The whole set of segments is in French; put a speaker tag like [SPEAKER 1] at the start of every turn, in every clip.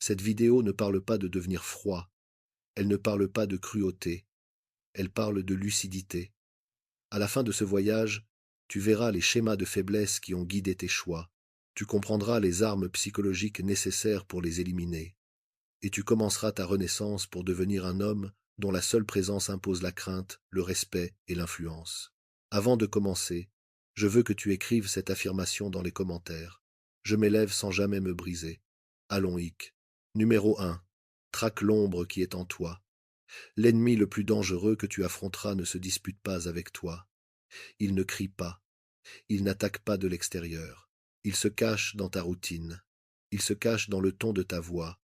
[SPEAKER 1] Cette vidéo ne parle pas de devenir froid, elle ne parle pas de cruauté, elle parle de lucidité. À la fin de ce voyage, tu verras les schémas de faiblesse qui ont guidé tes choix, tu comprendras les armes psychologiques nécessaires pour les éliminer, et tu commenceras ta renaissance pour devenir un homme dont la seule présence impose la crainte, le respect et l'influence. Avant de commencer, je veux que tu écrives cette affirmation dans les commentaires. Je m'élève sans jamais me briser. Allons, Hic. Numéro 1. Traque l'ombre qui est en toi. L'ennemi le plus dangereux que tu affronteras ne se dispute pas avec toi. Il ne crie pas. Il n'attaque pas de l'extérieur. Il se cache dans ta routine. Il se cache dans le ton de ta voix.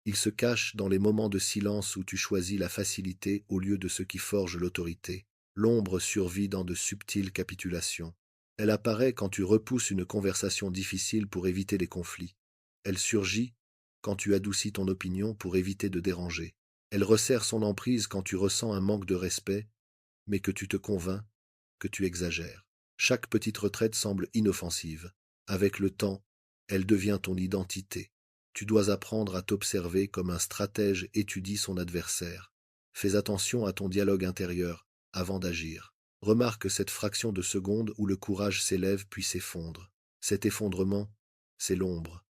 [SPEAKER 1] Il se cache dans les moments de silence où tu choisis la facilité au lieu de ce qui forge l'autorité. L'ombre survit dans de subtiles capitulations. Elle apparaît quand tu repousses une conversation difficile pour éviter les conflits. Elle surgit quand tu adoucis ton opinion pour éviter de déranger. Elle resserre son emprise quand tu ressens un manque de respect, mais que tu te convaincs que tu exagères. Chaque petite retraite semble inoffensive. Avec le temps, elle devient ton identité. Tu dois apprendre à t'observer comme un stratège étudie son adversaire. Fais attention à ton dialogue intérieur avant d'agir. Remarque cette fraction de seconde où le courage s'élève puis s'effondre. Cet effondrement, c'est l'ombre.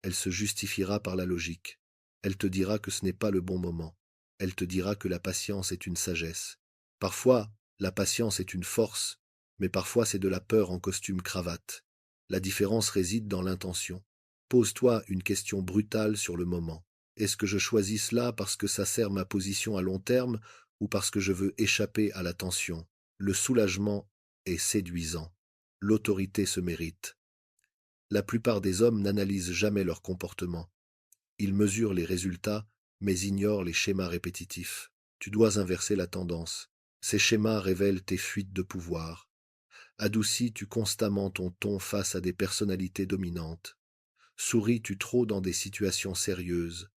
[SPEAKER 1] Elle se justifiera par la logique. Elle te dira que ce n'est pas le bon moment. Elle te dira que la patience est une sagesse. Parfois, la patience est une force, mais parfois c'est de la peur en costume cravate. La différence réside dans l'intention. Pose-toi une question brutale sur le moment. Est-ce que je choisis cela parce que ça sert ma position à long terme ou parce que je veux échapper à la tension? Le soulagement est séduisant. L'autorité se mérite. La plupart des hommes n'analysent jamais leur comportement. Ils mesurent les résultats, mais ignorent les schémas répétitifs. Tu dois inverser la tendance. Ces schémas révèlent tes fuites de pouvoir. Adoucis-tu constamment ton ton face à des personnalités dominantes. Souris-tu trop dans des situations sérieuses.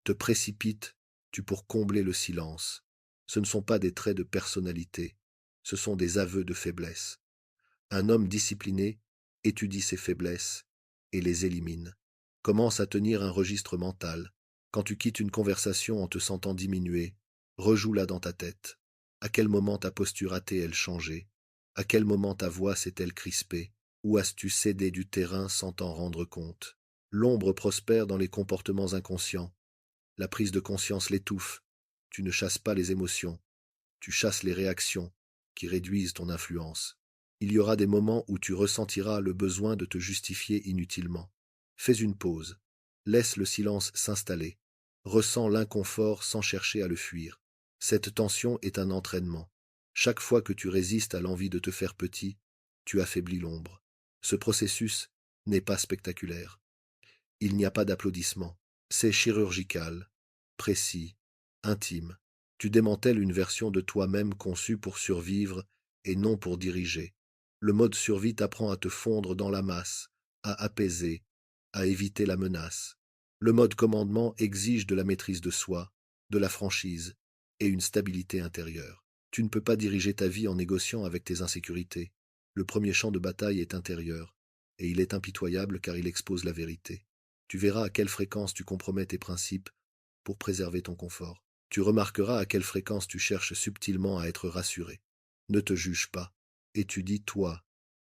[SPEAKER 1] Te précipites-tu pour combler le silence. Ce ne sont pas des traits de personnalité, ce sont des aveux de faiblesse. Un homme discipliné étudie ses faiblesses et les élimine. Commence à tenir un registre mental. Quand tu quittes une conversation en te sentant diminué, rejoue-la dans ta tête. À quel moment ta posture a-t-elle changé? À quel moment ta voix s'est-elle crispée? Où as-tu cédé du terrain sans t'en rendre compte? L'ombre prospère dans les comportements inconscients. La prise de conscience l'étouffe. Tu ne chasses pas les émotions, tu chasses les réactions qui réduisent ton influence. Il y aura des moments où tu ressentiras le besoin de te justifier inutilement. Fais une pause. Laisse le silence s'installer. Ressens l'inconfort sans chercher à le fuir. Cette tension est un entraînement. Chaque fois que tu résistes à l'envie de te faire petit, tu affaiblis l'ombre. Ce processus n'est pas spectaculaire. Il n'y a pas d'applaudissements. C'est chirurgical, précis, intime. Tu démantèles une version de toi-même conçue pour survivre et non pour diriger. Le mode survie t'apprend à te fondre dans la masse, à apaiser, à éviter la menace. Le mode commandement exige de la maîtrise de soi, de la franchise et une stabilité intérieure. Tu ne peux pas diriger ta vie en négociant avec tes insécurités. Le premier champ de bataille est intérieur, et il est impitoyable car il expose la vérité. Tu verras à quelle fréquence tu compromets tes principes pour préserver ton confort. Tu remarqueras à quelle fréquence tu cherches subtilement à être rassuré. Ne te juge pas. Étudie-toi,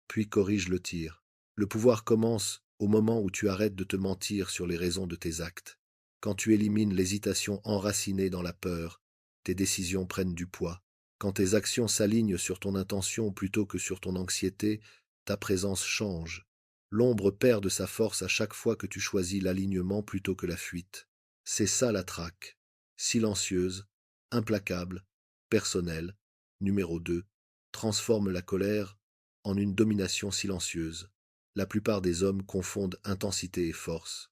[SPEAKER 1] puis corrige le tir. Le pouvoir commence au moment où tu arrêtes de te mentir sur les raisons de tes actes. Quand tu élimines l'hésitation enracinée dans la peur, tes décisions prennent du poids. Quand tes actions s'alignent sur ton intention plutôt que sur ton anxiété, ta présence change. L'ombre perd de sa force à chaque fois que tu choisis l'alignement plutôt que la fuite. C'est ça la traque. Silencieuse, implacable, personnelle. Numéro 2. Transforme la colère en une domination silencieuse. La plupart des hommes confondent intensité et force.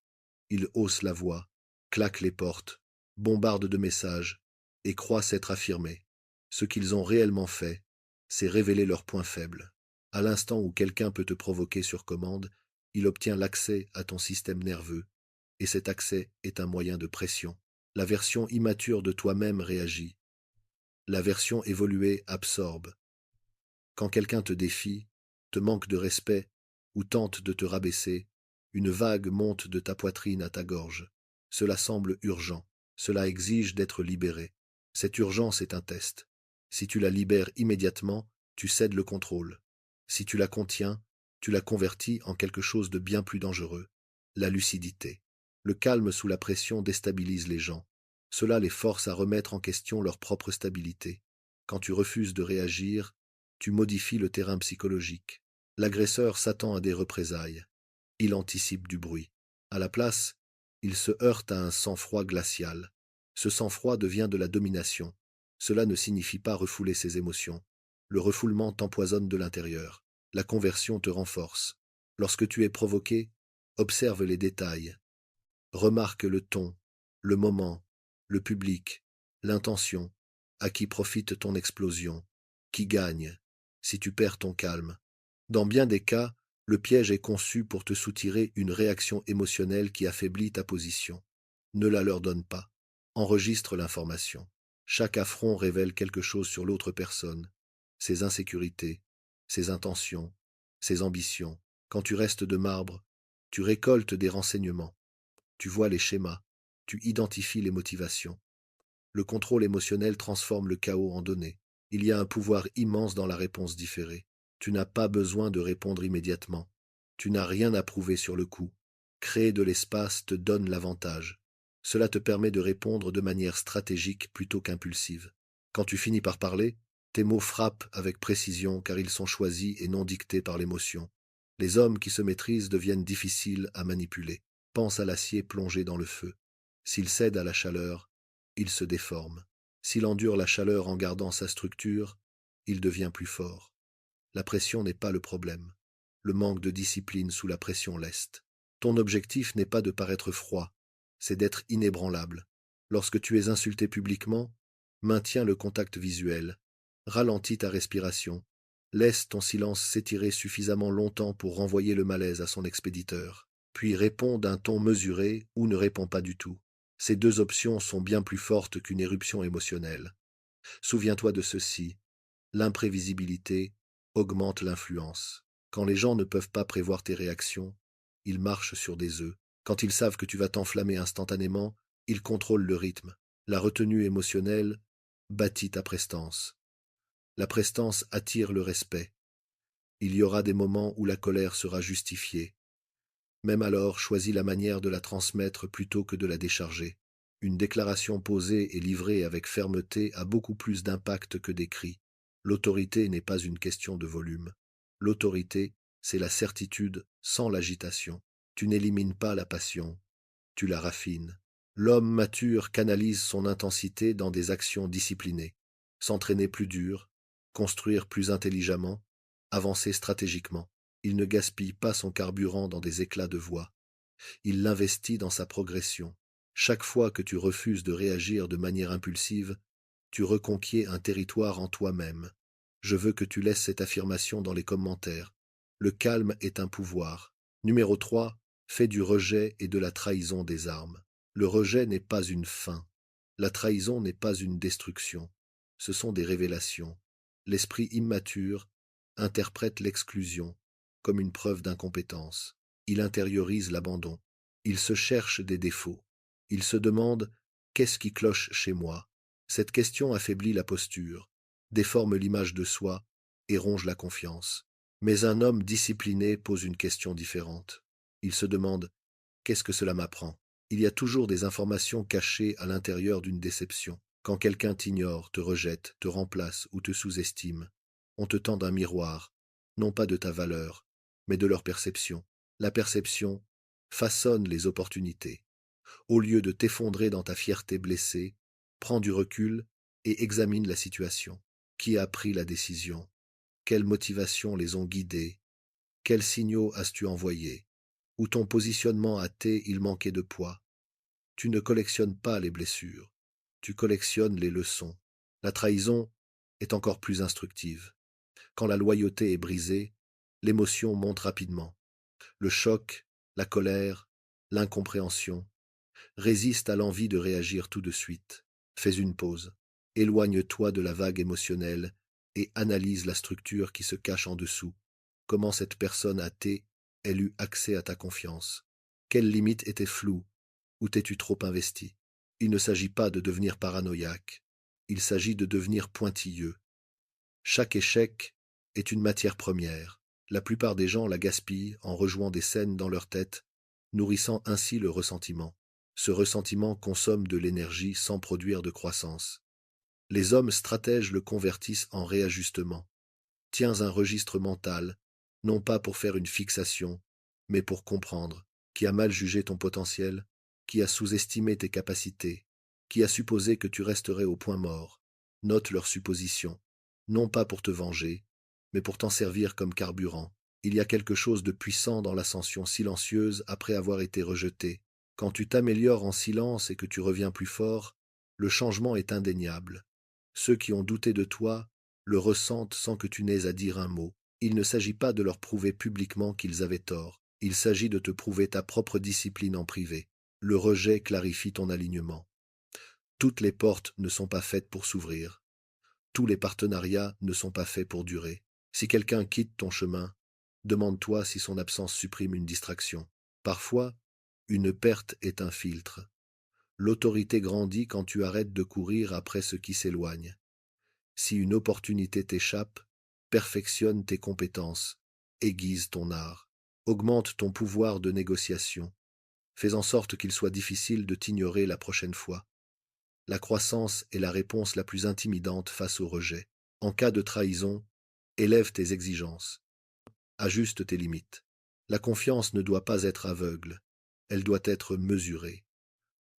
[SPEAKER 1] Ils haussent la voix, claquent les portes, bombardent de messages et croient s'être affirmés. Ce qu'ils ont réellement fait, c'est révéler leurs points faibles. À l'instant où quelqu'un peut te provoquer sur commande, il obtient l'accès à ton système nerveux, et cet accès est un moyen de pression. La version immature de toi-même réagit. La version évoluée absorbe. Quand quelqu'un te défie, te manque de respect ou tente de te rabaisser, une vague monte de ta poitrine à ta gorge. Cela semble urgent. Cela exige d'être libéré. Cette urgence est un test. Si tu la libères immédiatement, tu cèdes le contrôle. Si tu la contiens, tu la convertis en quelque chose de bien plus dangereux, la lucidité. Le calme sous la pression déstabilise les gens. Cela les force à remettre en question leur propre stabilité. Quand tu refuses de réagir, tu modifies le terrain psychologique. L'agresseur s'attend à des représailles. Il anticipe du bruit. À la place, il se heurte à un sang-froid glacial. Ce sang-froid devient de la domination. Cela ne signifie pas refouler ses émotions. Le refoulement t'empoisonne de l'intérieur. La conversion te renforce. Lorsque tu es provoqué, observe les détails. Remarque le ton, le moment, le public, l'intention, à qui profite ton explosion, qui gagne, si tu perds ton calme. Dans bien des cas, le piège est conçu pour te soutirer une réaction émotionnelle qui affaiblit ta position. Ne la leur donne pas. Enregistre l'information. Chaque affront révèle quelque chose sur l'autre personne, ses insécurités, ses intentions, ses ambitions. Quand tu restes de marbre, tu récoltes des renseignements. Tu vois les schémas, tu identifies les motivations. Le contrôle émotionnel transforme le chaos en données. Il y a un pouvoir immense dans la réponse différée. Tu n'as pas besoin de répondre immédiatement. Tu n'as rien à prouver sur le coup. Créer de l'espace te donne l'avantage. Cela te permet de répondre de manière stratégique plutôt qu'impulsive. Quand tu finis par parler, tes mots frappent avec précision car ils sont choisis et non dictés par l'émotion. Les hommes qui se maîtrisent deviennent difficiles à manipuler. Pense à l'acier plongé dans le feu. S'il cède à la chaleur, il se déforme. S'il endure la chaleur en gardant sa structure, il devient plus fort. La pression n'est pas le problème. Le manque de discipline sous la pression l'est. Ton objectif n'est pas de paraître froid, c'est d'être inébranlable. Lorsque tu es insulté publiquement, maintiens le contact visuel. Ralentis ta respiration. Laisse ton silence s'étirer suffisamment longtemps pour renvoyer le malaise à son expéditeur. Puis réponds d'un ton mesuré ou ne réponds pas du tout. Ces deux options sont bien plus fortes qu'une éruption émotionnelle. Souviens-toi de ceci, l'imprévisibilité augmente l'influence. Quand les gens ne peuvent pas prévoir tes réactions, ils marchent sur des œufs. Quand ils savent que tu vas t'enflammer instantanément, ils contrôlent le rythme. La retenue émotionnelle bâtit ta prestance. La prestance attire le respect. Il y aura des moments où la colère sera justifiée. Même alors, choisis la manière de la transmettre plutôt que de la décharger. Une déclaration posée et livrée avec fermeté a beaucoup plus d'impact que des cris. L'autorité n'est pas une question de volume. L'autorité, c'est la certitude sans l'agitation. Tu n'élimines pas la passion, tu la raffines. L'homme mature canalise son intensité dans des actions disciplinées. S'entraîner plus dur, construire plus intelligemment, avancer stratégiquement. Il ne gaspille pas son carburant dans des éclats de voix. Il l'investit dans sa progression. Chaque fois que tu refuses de réagir de manière impulsive, tu reconquiers un territoire en toi-même. Je veux que tu laisses cette affirmation dans les commentaires. Le calme est un pouvoir. Numéro 3. Fais du rejet et de la trahison des armes. Le rejet n'est pas une fin. La trahison n'est pas une destruction. Ce sont des révélations. L'esprit immature interprète l'exclusion comme une preuve d'incompétence. Il intériorise l'abandon. Il se cherche des défauts. Il se demande « Qu'est-ce qui cloche chez moi ?» Cette question affaiblit la posture, déforme l'image de soi et ronge la confiance. Mais un homme discipliné pose une question différente. Il se demande « Qu'est-ce que cela m'apprend ?» Il y a toujours des informations cachées à l'intérieur d'une déception. Quand quelqu'un t'ignore, te rejette, te remplace ou te sous-estime, on te tend un miroir, non pas de ta valeur, mais de leur perception. La perception façonne les opportunités. Au lieu de t'effondrer dans ta fierté blessée, prends du recul et examine la situation. Qui a pris la décision? Quelles motivations les ont guidés? Quels signaux as-tu envoyés? Où ton positionnement hâté, il manquait de poids? Tu ne collectionnes pas les blessures, tu collectionnes les leçons. La trahison est encore plus instructive. Quand la loyauté est brisée, l'émotion monte rapidement. Le choc, la colère, l'incompréhension résistent à l'envie de réagir tout de suite. Fais une pause, éloigne-toi de la vague émotionnelle et analyse la structure qui se cache en dessous. Comment cette personne athée a eu accès à ta confiance? Quelles limites étaient floues? ou t'es-tu trop investi? Il ne s'agit pas de devenir paranoïaque, il s'agit de devenir pointilleux. Chaque échec est une matière première. La plupart des gens la gaspillent en rejouant des scènes dans leur tête, nourrissant ainsi le ressentiment. Ce ressentiment consomme de l'énergie sans produire de croissance. Les hommes stratèges le convertissent en réajustement. Tiens un registre mental, non pas pour faire une fixation, mais pour comprendre qui a mal jugé ton potentiel, qui a sous-estimé tes capacités, qui a supposé que tu resterais au point mort. Note leurs suppositions, non pas pour te venger, mais pour t'en servir comme carburant. Il y a quelque chose de puissant dans l'ascension silencieuse après avoir été rejeté. Quand tu t'améliores en silence et que tu reviens plus fort, le changement est indéniable. Ceux qui ont douté de toi le ressentent sans que tu n'aies à dire un mot. Il ne s'agit pas de leur prouver publiquement qu'ils avaient tort. Il s'agit de te prouver ta propre discipline en privé. Le rejet clarifie ton alignement. Toutes les portes ne sont pas faites pour s'ouvrir. Tous les partenariats ne sont pas faits pour durer. Si quelqu'un quitte ton chemin, demande-toi si son absence supprime une distraction. Parfois, une perte est un filtre. L'autorité grandit quand tu arrêtes de courir après ce qui s'éloigne. Si une opportunité t'échappe, perfectionne tes compétences, aiguise ton art, augmente ton pouvoir de négociation, fais en sorte qu'il soit difficile de t'ignorer la prochaine fois. La croissance est la réponse la plus intimidante face au rejet. En cas de trahison, élève tes exigences, ajuste tes limites. La confiance ne doit pas être aveugle, elle doit être mesurée.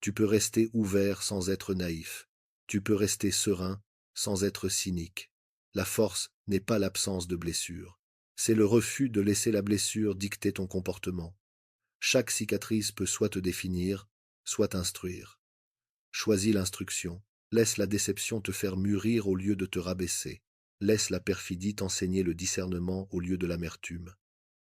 [SPEAKER 1] Tu peux rester ouvert sans être naïf. Tu peux rester serein sans être cynique. La force n'est pas l'absence de blessure. C'est le refus de laisser la blessure dicter ton comportement. Chaque cicatrice peut soit te définir, soit t'instruire. Choisis l'instruction. Laisse la déception te faire mûrir au lieu de te rabaisser. Laisse la perfidie t'enseigner le discernement au lieu de l'amertume.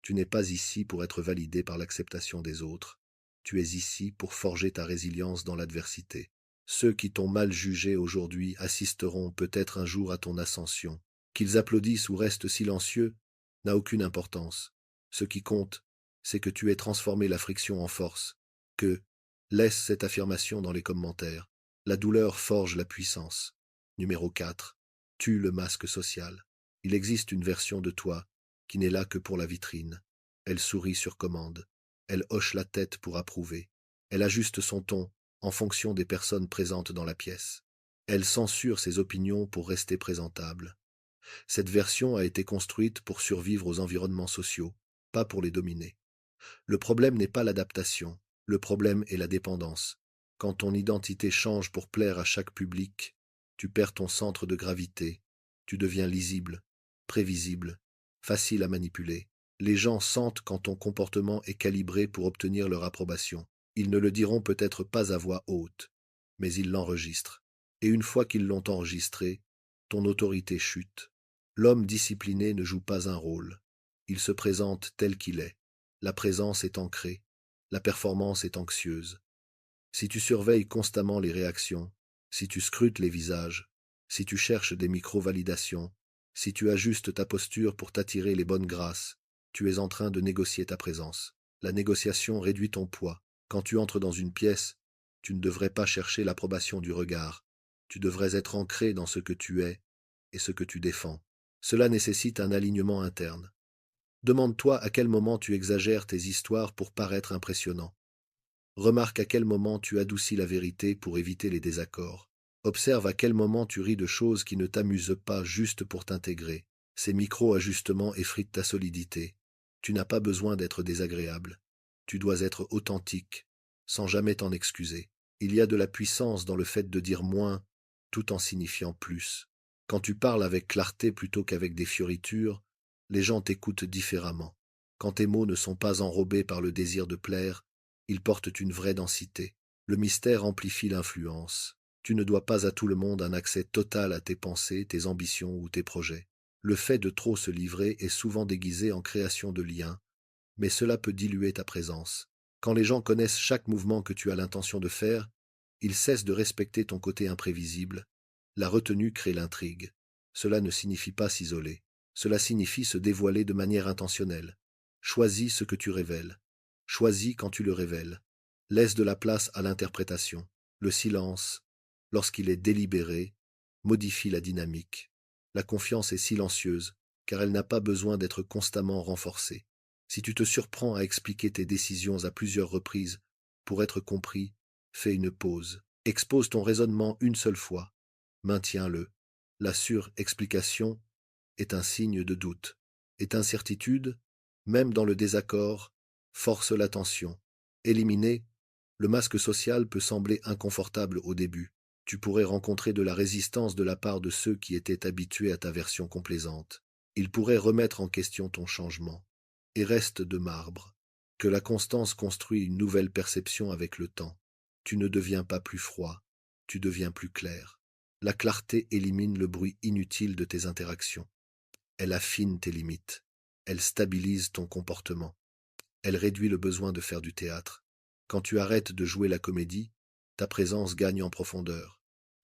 [SPEAKER 1] Tu n'es pas ici pour être validé par l'acceptation des autres. Tu es ici pour forger ta résilience dans l'adversité. Ceux qui t'ont mal jugé aujourd'hui assisteront peut-être un jour à ton ascension. Qu'ils applaudissent ou restent silencieux n'a aucune importance. Ce qui compte, c'est que tu aies transformé la friction en force, que, laisse cette affirmation dans les commentaires, la douleur forge la puissance. Numéro 4. Tue le masque social. Il existe une version de toi qui n'est là que pour la vitrine. Elle sourit sur commande. Elle hoche la tête pour approuver. Elle ajuste son ton en fonction des personnes présentes dans la pièce. Elle censure ses opinions pour rester présentable. Cette version a été construite pour survivre aux environnements sociaux, pas pour les dominer. Le problème n'est pas l'adaptation, le problème est la dépendance. Quand ton identité change pour plaire à chaque public, tu perds ton centre de gravité, tu deviens lisible, prévisible, facile à manipuler. Les gens sentent quand ton comportement est calibré pour obtenir leur approbation. Ils ne le diront peut-être pas à voix haute, mais ils l'enregistrent. Et une fois qu'ils l'ont enregistré, ton autorité chute. L'homme discipliné ne joue pas un rôle. Il se présente tel qu'il est. La présence est ancrée. La performance est anxieuse. Si tu surveilles constamment les réactions, si tu scrutes les visages, si tu cherches des micro-validations, si tu ajustes ta posture pour t'attirer les bonnes grâces, tu es en train de négocier ta présence. La négociation réduit ton poids. Quand tu entres dans une pièce, tu ne devrais pas chercher l'approbation du regard. Tu devrais être ancré dans ce que tu es et ce que tu défends. Cela nécessite un alignement interne. Demande-toi à quel moment tu exagères tes histoires pour paraître impressionnant. Remarque à quel moment tu adoucis la vérité pour éviter les désaccords. Observe à quel moment tu ris de choses qui ne t'amusent pas juste pour t'intégrer. Ces micro-ajustements effritent ta solidité. Tu n'as pas besoin d'être désagréable. Tu dois être authentique, sans jamais t'en excuser. Il y a de la puissance dans le fait de dire moins, tout en signifiant plus. Quand tu parles avec clarté plutôt qu'avec des fioritures, les gens t'écoutent différemment. Quand tes mots ne sont pas enrobés par le désir de plaire, ils portent une vraie densité. Le mystère amplifie l'influence. Tu ne dois pas à tout le monde un accès total à tes pensées, tes ambitions ou tes projets. Le fait de trop se livrer est souvent déguisé en création de liens, mais cela peut diluer ta présence. Quand les gens connaissent chaque mouvement que tu as l'intention de faire, ils cessent de respecter ton côté imprévisible. La retenue crée l'intrigue. Cela ne signifie pas s'isoler. Cela signifie se dévoiler de manière intentionnelle. Choisis ce que tu révèles. Choisis quand tu le révèles. Laisse de la place à l'interprétation. Le silence, lorsqu'il est délibéré, modifie la dynamique. La confiance est silencieuse, car elle n'a pas besoin d'être constamment renforcée. Si tu te surprends à expliquer tes décisions à plusieurs reprises pour être compris, fais une pause. Expose ton raisonnement une seule fois. Maintiens-le. La surexplication est un signe de doute. Est incertitude, même dans le désaccord, force l'attention. Éliminer, le masque social peut sembler inconfortable au début. Tu pourrais rencontrer de la résistance de la part de ceux qui étaient habitués à ta version complaisante. Ils pourraient remettre en question ton changement. Et reste de marbre, que la constance construit une nouvelle perception avec le temps. Tu ne deviens pas plus froid, tu deviens plus clair. La clarté élimine le bruit inutile de tes interactions. Elle affine tes limites. Elle stabilise ton comportement. Elle réduit le besoin de faire du théâtre. Quand tu arrêtes de jouer la comédie, ta présence gagne en profondeur.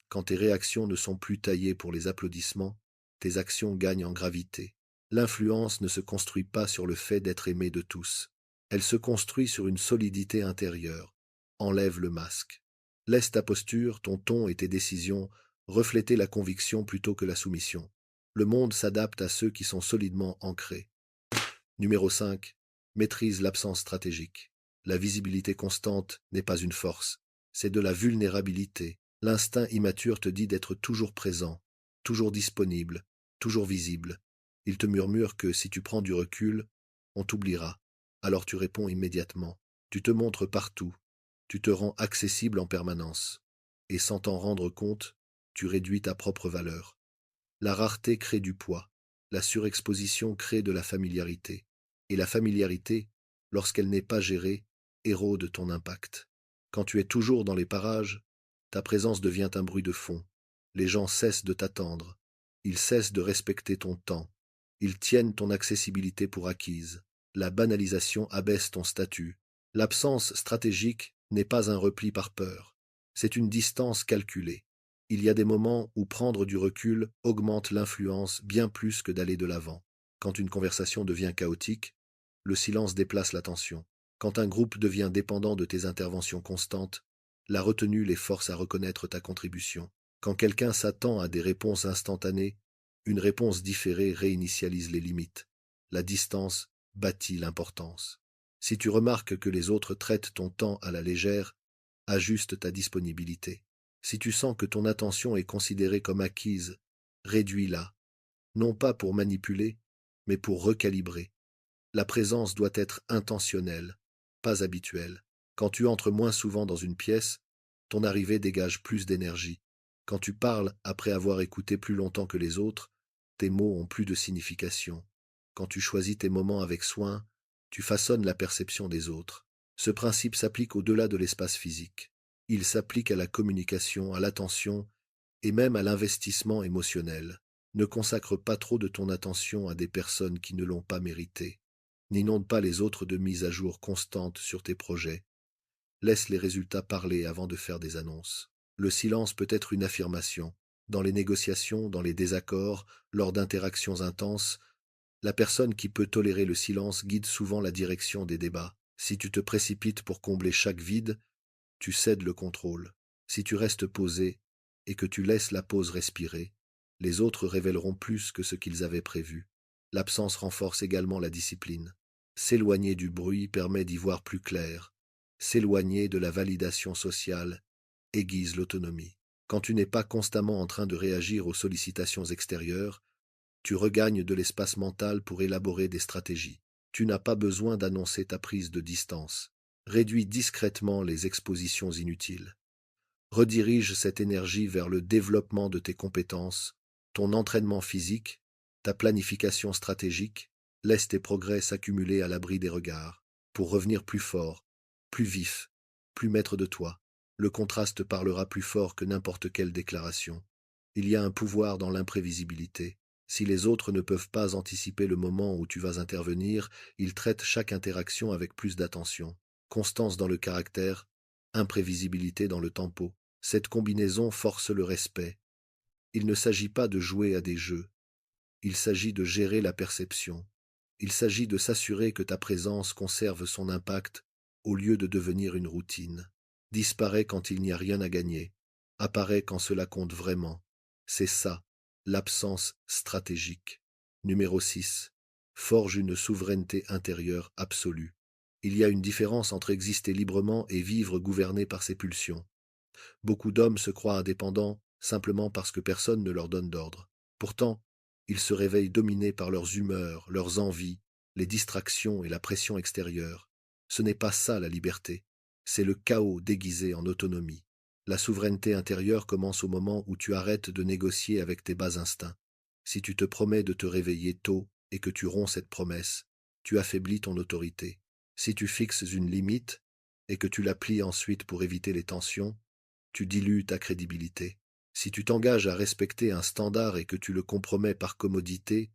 [SPEAKER 1] Quand tes réactions ne sont plus taillées pour les applaudissements, tes actions gagnent en gravité. L'influence ne se construit pas sur le fait d'être aimé de tous. Elle se construit sur une solidité intérieure. Enlève le masque. Laisse ta posture, ton ton et tes décisions refléter la conviction plutôt que la soumission. Le monde s'adapte à ceux qui sont solidement ancrés. Numéro 5. Maîtrise l'absence stratégique. La visibilité constante n'est pas une force, c'est de la vulnérabilité. L'instinct immature te dit d'être toujours présent, toujours disponible, toujours visible. Il te murmure que si tu prends du recul, on t'oubliera. Alors tu réponds immédiatement. Tu te montres partout. Tu te rends accessible en permanence. Et sans t'en rendre compte, tu réduis ta propre valeur. La rareté crée du poids. La surexposition crée de la familiarité. Et la familiarité, lorsqu'elle n'est pas gérée, érode ton impact. Quand tu es toujours dans les parages, ta présence devient un bruit de fond. Les gens cessent de t'attendre. Ils cessent de respecter ton temps. Ils tiennent ton accessibilité pour acquise. La banalisation abaisse ton statut. L'absence stratégique n'est pas un repli par peur. C'est une distance calculée. Il y a des moments où prendre du recul augmente l'influence bien plus que d'aller de l'avant. Quand une conversation devient chaotique, le silence déplace l'attention. Quand un groupe devient dépendant de tes interventions constantes, la retenue les force à reconnaître ta contribution. Quand quelqu'un s'attend à des réponses instantanées, une réponse différée réinitialise les limites. La distance bâtit l'importance. Si tu remarques que les autres traitent ton temps à la légère, ajuste ta disponibilité. Si tu sens que ton attention est considérée comme acquise, réduis-la, non pas pour manipuler, mais pour recalibrer. La présence doit être intentionnelle, pas habituelle. Quand tu entres moins souvent dans une pièce, ton arrivée dégage plus d'énergie. Quand tu parles après avoir écouté plus longtemps que les autres, tes mots ont plus de signification. Quand tu choisis tes moments avec soin, tu façonnes la perception des autres. Ce principe s'applique au-delà de l'espace physique. Il s'applique à la communication, à l'attention et même à l'investissement émotionnel. Ne consacre pas trop de ton attention à des personnes qui ne l'ont pas mérité. N'inonde pas les autres de mises à jour constantes sur tes projets. Laisse les résultats parler avant de faire des annonces. Le silence peut être une affirmation. Dans les négociations, dans les désaccords, lors d'interactions intenses, la personne qui peut tolérer le silence guide souvent la direction des débats. Si tu te précipites pour combler chaque vide, tu cèdes le contrôle. Si tu restes posé et que tu laisses la pause respirer, les autres révéleront plus que ce qu'ils avaient prévu. L'absence renforce également la discipline. S'éloigner du bruit permet d'y voir plus clair. S'éloigner de la validation sociale aiguise l'autonomie. Quand tu n'es pas constamment en train de réagir aux sollicitations extérieures, tu regagnes de l'espace mental pour élaborer des stratégies. Tu n'as pas besoin d'annoncer ta prise de distance. Réduis discrètement les expositions inutiles. Redirige cette énergie vers le développement de tes compétences, ton entraînement physique, ta planification stratégique. Laisse tes progrès s'accumuler à l'abri des regards, pour revenir plus fort, plus vif, plus maître de toi. Le contraste parlera plus fort que n'importe quelle déclaration. Il y a un pouvoir dans l'imprévisibilité. Si les autres ne peuvent pas anticiper le moment où tu vas intervenir, ils traitent chaque interaction avec plus d'attention. Constance dans le caractère, imprévisibilité dans le tempo. Cette combinaison force le respect. Il ne s'agit pas de jouer à des jeux. Il s'agit de gérer la perception. Il s'agit de s'assurer que ta présence conserve son impact au lieu de devenir une routine. Disparaît quand il n'y a rien à gagner. Apparaît quand cela compte vraiment. C'est ça, l'absence stratégique. Numéro 6. Forge une souveraineté intérieure absolue. Il y a une différence entre exister librement et vivre gouverné par ses pulsions. Beaucoup d'hommes se croient indépendants simplement parce que personne ne leur donne d'ordre. Pourtant, ils se réveillent dominés par leurs humeurs, leurs envies, les distractions et la pression extérieure. Ce n'est pas ça la liberté, c'est le chaos déguisé en autonomie. La souveraineté intérieure commence au moment où tu arrêtes de négocier avec tes bas instincts. Si tu te promets de te réveiller tôt et que tu romps cette promesse, tu affaiblis ton autorité. Si tu fixes une limite et que tu la plies ensuite pour éviter les tensions, tu dilues ta crédibilité. Si tu t'engages à respecter un standard et que tu le compromets par commodité,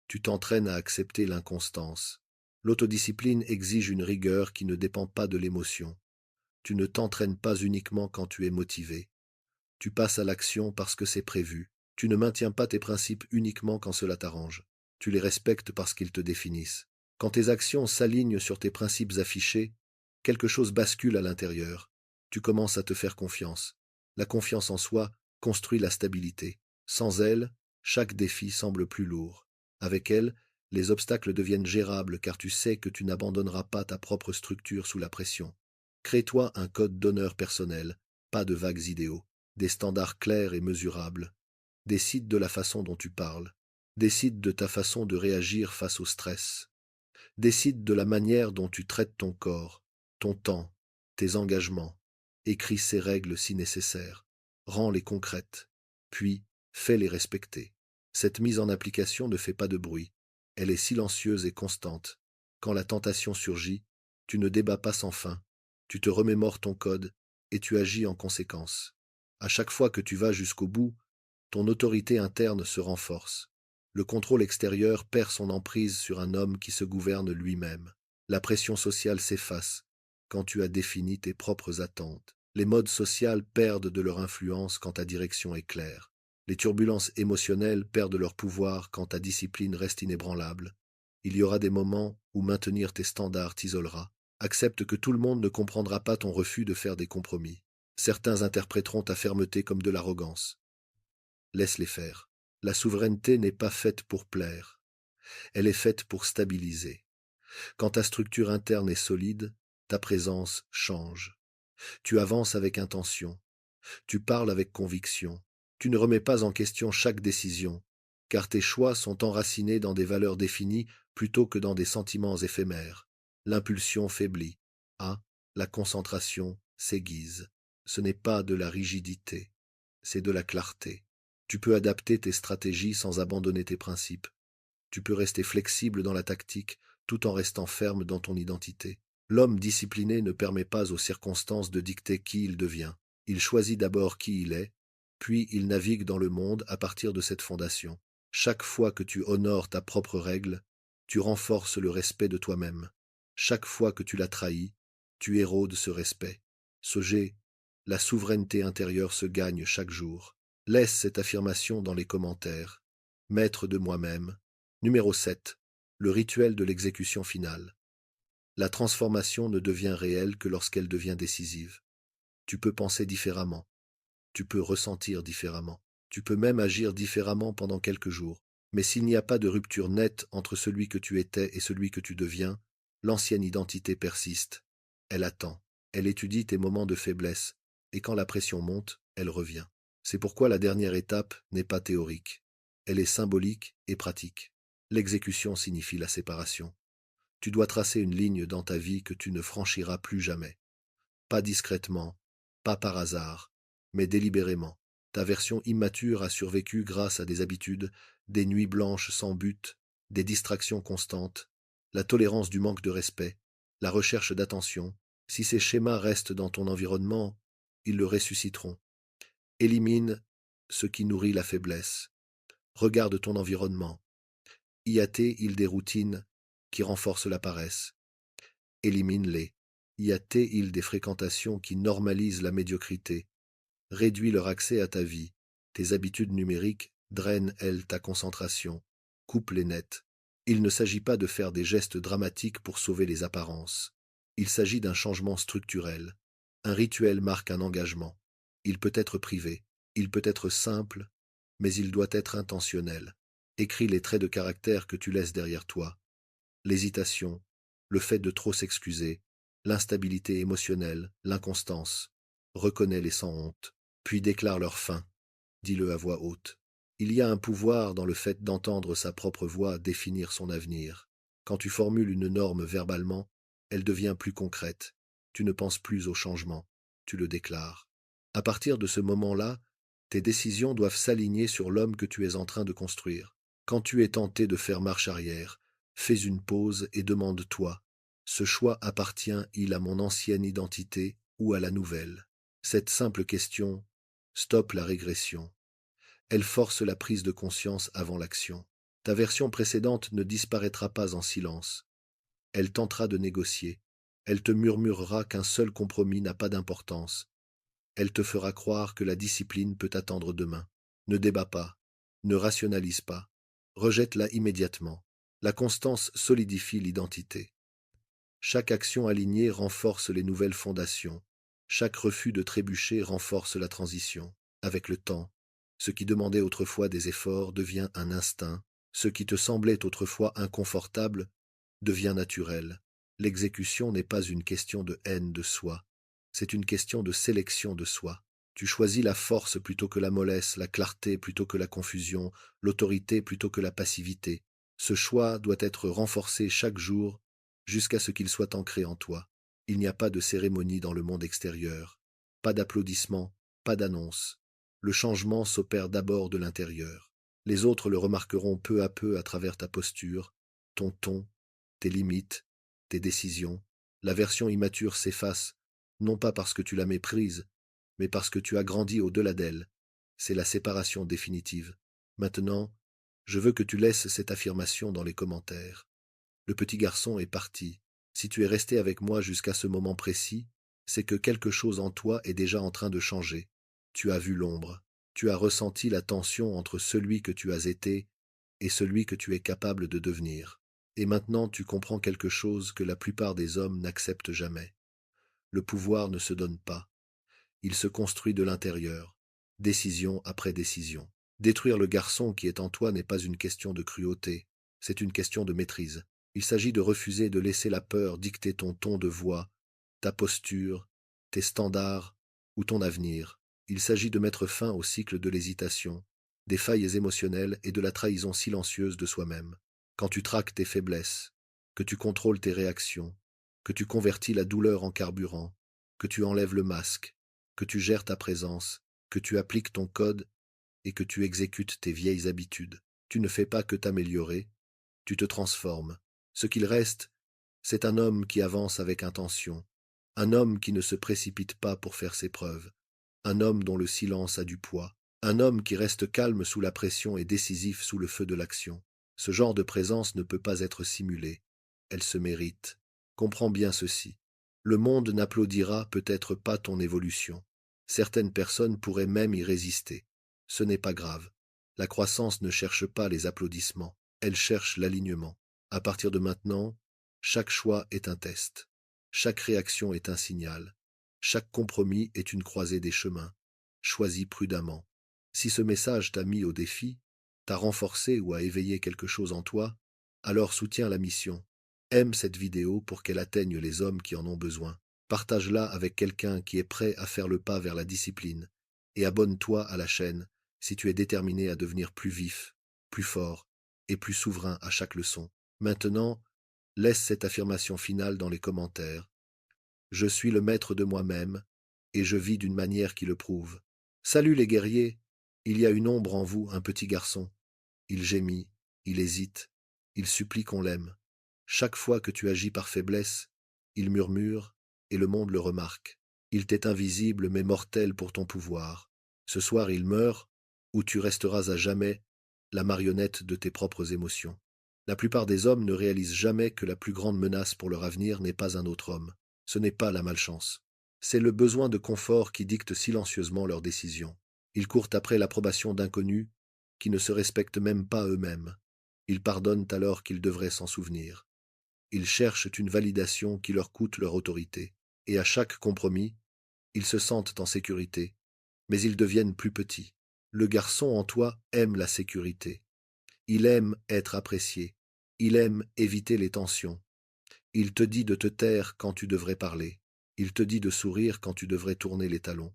[SPEAKER 1] tu t'entraînes à accepter l'inconstance. L'autodiscipline exige une rigueur qui ne dépend pas de l'émotion. Tu ne t'entraînes pas uniquement quand tu es motivé. Tu passes à l'action parce que c'est prévu. Tu ne maintiens pas tes principes uniquement quand cela t'arrange. Tu les respectes parce qu'ils te définissent. Quand tes actions s'alignent sur tes principes affichés, quelque chose bascule à l'intérieur. Tu commences à te faire confiance. La confiance en soi construit la stabilité. Sans elle, chaque défi semble plus lourd. Avec elle, les obstacles deviennent gérables car tu sais que tu n'abandonneras pas ta propre structure sous la pression. Crée-toi un code d'honneur personnel, pas de vagues idéaux, des standards clairs et mesurables. Décide de la façon dont tu parles. Décide de ta façon de réagir face au stress. Décide de la manière dont tu traites ton corps, ton temps, tes engagements. Écris ces règles si nécessaire. Rends-les concrètes. Puis, fais-les respecter. Cette mise en application ne fait pas de bruit. Elle est silencieuse et constante. Quand la tentation surgit, tu ne débats pas sans fin. Tu te remémores ton code et tu agis en conséquence. À chaque fois que tu vas jusqu'au bout, ton autorité interne se renforce. Le contrôle extérieur perd son emprise sur un homme qui se gouverne lui-même. La pression sociale s'efface quand tu as défini tes propres attentes. Les modes sociaux perdent de leur influence quand ta direction est claire. Les turbulences émotionnelles perdent leur pouvoir quand ta discipline reste inébranlable. Il y aura des moments où maintenir tes standards t'isolera. Accepte que tout le monde ne comprendra pas ton refus de faire des compromis. Certains interpréteront ta fermeté comme de l'arrogance. Laisse-les faire. La souveraineté n'est pas faite pour plaire. Elle est faite pour stabiliser. Quand ta structure interne est solide, ta présence change. Tu avances avec intention. Tu parles avec conviction. Tu ne remets pas en question chaque décision, car tes choix sont enracinés dans des valeurs définies plutôt que dans des sentiments éphémères. L'impulsion faiblit. Ah, la concentration s'aiguise. Ce n'est pas de la rigidité, c'est de la clarté. Tu peux adapter tes stratégies sans abandonner tes principes. Tu peux rester flexible dans la tactique tout en restant ferme dans ton identité. L'homme discipliné ne permet pas aux circonstances de dicter qui il devient. Il choisit d'abord qui il est, puis il navigue dans le monde à partir de cette fondation. Chaque fois que tu honores ta propre règle, tu renforces le respect de toi-même. Chaque fois que tu la trahis, tu érôdes ce respect. La souveraineté intérieure se gagne chaque jour. Laisse cette affirmation dans les commentaires. Maître de moi-même. Numéro 7. Le rituel de l'exécution finale. La transformation ne devient réelle que lorsqu'elle devient décisive. Tu peux penser différemment. Tu peux ressentir différemment. Tu peux même agir différemment pendant quelques jours. Mais s'il n'y a pas de rupture nette entre celui que tu étais et celui que tu deviens, l'ancienne identité persiste. Elle attend. Elle étudie tes moments de faiblesse. Et quand la pression monte, elle revient. C'est pourquoi la dernière étape n'est pas théorique. Elle est symbolique et pratique. L'exécution signifie la séparation. Tu dois tracer une ligne dans ta vie que tu ne franchiras plus jamais. Pas discrètement, pas par hasard, mais délibérément. Ta version immature a survécu grâce à des habitudes, des nuits blanches sans but, des distractions constantes, la tolérance du manque de respect, la recherche d'attention. Si ces schémas restent dans ton environnement, ils le ressusciteront. Élimine ce qui nourrit la faiblesse. Regarde ton environnement. Y a-t-il des routines qui renforcent la paresse? Élimine-les. Y a-t-il des fréquentations qui normalisent la médiocrité? Réduis leur accès à ta vie. Tes habitudes numériques drainent, elles, ta concentration. Coupe-les net. Il ne s'agit pas de faire des gestes dramatiques pour sauver les apparences. Il s'agit d'un changement structurel. Un rituel marque un engagement. Il peut être privé, il peut être simple, mais il doit être intentionnel. Écris les traits de caractère que tu laisses derrière toi. L'hésitation, le fait de trop s'excuser, l'instabilité émotionnelle, l'inconstance. Reconnais-les sans honte, puis déclare leur fin. Dis-le à voix haute. Il y a un pouvoir dans le fait d'entendre sa propre voix définir son avenir. Quand tu formules une norme verbalement, elle devient plus concrète. Tu ne penses plus au changement, tu le déclares. À partir de ce moment-là, tes décisions doivent s'aligner sur l'homme que tu es en train de construire. Quand tu es tenté de faire marche arrière, fais une pause et demande-toi, ce choix appartient-il à mon ancienne identité ou à la nouvelle? Cette simple question stoppe la régression. Elle force la prise de conscience avant l'action. Ta version précédente ne disparaîtra pas en silence. Elle tentera de négocier. Elle te murmurera qu'un seul compromis n'a pas d'importance. Elle te fera croire que la discipline peut attendre demain. Ne débat pas. Ne rationalise pas. Rejette-la immédiatement. La constance solidifie l'identité. Chaque action alignée renforce les nouvelles fondations. Chaque refus de trébucher renforce la transition. Avec le temps, ce qui demandait autrefois des efforts devient un instinct. Ce qui te semblait autrefois inconfortable devient naturel. L'exécution n'est pas une question de haine de soi, c'est une question de sélection de soi. Tu choisis la force plutôt que la mollesse, la clarté plutôt que la confusion, l'autorité plutôt que la passivité. Ce choix doit être renforcé chaque jour jusqu'à ce qu'il soit ancré en toi. Il n'y a pas de cérémonie dans le monde extérieur, pas d'applaudissements, pas d'annonces. Le changement s'opère d'abord de l'intérieur. Les autres le remarqueront peu à peu à travers ta posture, ton ton, tes limites, tes décisions. La version immature s'efface, non pas parce que tu la méprises, mais parce que tu as grandi au-delà d'elle. C'est la séparation définitive. Maintenant, je veux que tu laisses cette affirmation dans les commentaires. Le petit garçon est parti. Si tu es resté avec moi jusqu'à ce moment précis, c'est que quelque chose en toi est déjà en train de changer. Tu as vu l'ombre. Tu as ressenti la tension entre celui que tu as été et celui que tu es capable de devenir. Et maintenant tu comprends quelque chose que la plupart des hommes n'acceptent jamais. Le pouvoir ne se donne pas. Il se construit de l'intérieur, décision après décision. Détruire le garçon qui est en toi n'est pas une question de cruauté, c'est une question de maîtrise. Il s'agit de refuser de laisser la peur dicter ton ton de voix, ta posture, tes standards ou ton avenir. Il s'agit de mettre fin au cycle de l'hésitation, des failles émotionnelles et de la trahison silencieuse de soi-même. Quand tu traques tes faiblesses, que tu contrôles tes réactions, que tu convertis la douleur en carburant, que tu enlèves le masque, que tu gères ta présence, que tu appliques ton code et que tu exécutes tes vieilles habitudes. Tu ne fais pas que t'améliorer, tu te transformes. Ce qu'il reste, c'est un homme qui avance avec intention, un homme qui ne se précipite pas pour faire ses preuves, un homme dont le silence a du poids, un homme qui reste calme sous la pression et décisif sous le feu de l'action. Ce genre de présence ne peut pas être simulé, elle se mérite. Comprends bien ceci. Le monde n'applaudira peut-être pas ton évolution. Certaines personnes pourraient même y résister. Ce n'est pas grave. La croissance ne cherche pas les applaudissements, elle cherche l'alignement. À partir de maintenant, chaque choix est un test. Chaque réaction est un signal. Chaque compromis est une croisée des chemins. Choisis prudemment. Si ce message t'a mis au défi, t'a renforcé ou a éveillé quelque chose en toi, alors soutiens la mission. Aime cette vidéo pour qu'elle atteigne les hommes qui en ont besoin. Partage-la avec quelqu'un qui est prêt à faire le pas vers la discipline. Et abonne-toi à la chaîne si tu es déterminé à devenir plus vif, plus fort et plus souverain à chaque leçon. Maintenant, laisse cette affirmation finale dans les commentaires. Je suis le maître de moi-même et je vis d'une manière qui le prouve. Salut les guerriers, il y a une ombre en vous, un petit garçon. Il gémit, il hésite, il supplie qu'on l'aime. Chaque fois que tu agis par faiblesse, il murmure et le monde le remarque. Il t'est invisible mais mortel pour ton pouvoir. Ce soir il meurt, ou tu resteras à jamais la marionnette de tes propres émotions. La plupart des hommes ne réalisent jamais que la plus grande menace pour leur avenir n'est pas un autre homme. Ce n'est pas la malchance. C'est le besoin de confort qui dicte silencieusement leurs décisions. Ils courent après l'approbation d'inconnus qui ne se respectent même pas eux-mêmes. Ils pardonnent alors qu'ils devraient s'en souvenir. Ils cherchent une validation qui leur coûte leur autorité. Et à chaque compromis, ils se sentent en sécurité, mais ils deviennent plus petits. Le garçon en toi aime la sécurité. Il aime être apprécié. Il aime éviter les tensions. Il te dit de te taire quand tu devrais parler. Il te dit de sourire quand tu devrais tourner les talons.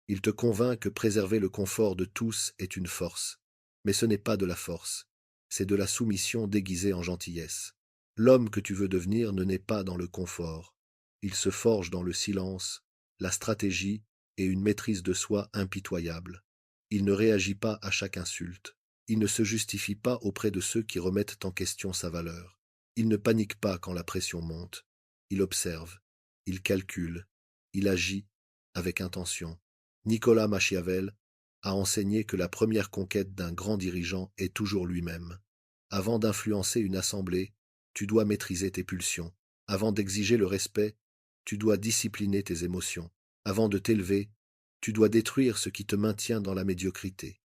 [SPEAKER 1] Il te convainc que préserver le confort de tous est une force. Mais ce n'est pas de la force. C'est de la soumission déguisée en gentillesse. L'homme que tu veux devenir ne naît pas dans le confort. Il se forge dans le silence, la stratégie et une maîtrise de soi impitoyable. Il ne réagit pas à chaque insulte. Il ne se justifie pas auprès de ceux qui remettent en question sa valeur. Il ne panique pas quand la pression monte. Il observe, il calcule, il agit avec intention. Nicolas Machiavel a enseigné que la première conquête d'un grand dirigeant est toujours lui-même. Avant d'influencer une assemblée, tu dois maîtriser tes pulsions. Avant d'exiger le respect, tu dois discipliner tes émotions. Avant de t'élever, tu dois détruire ce qui te maintient dans la médiocrité.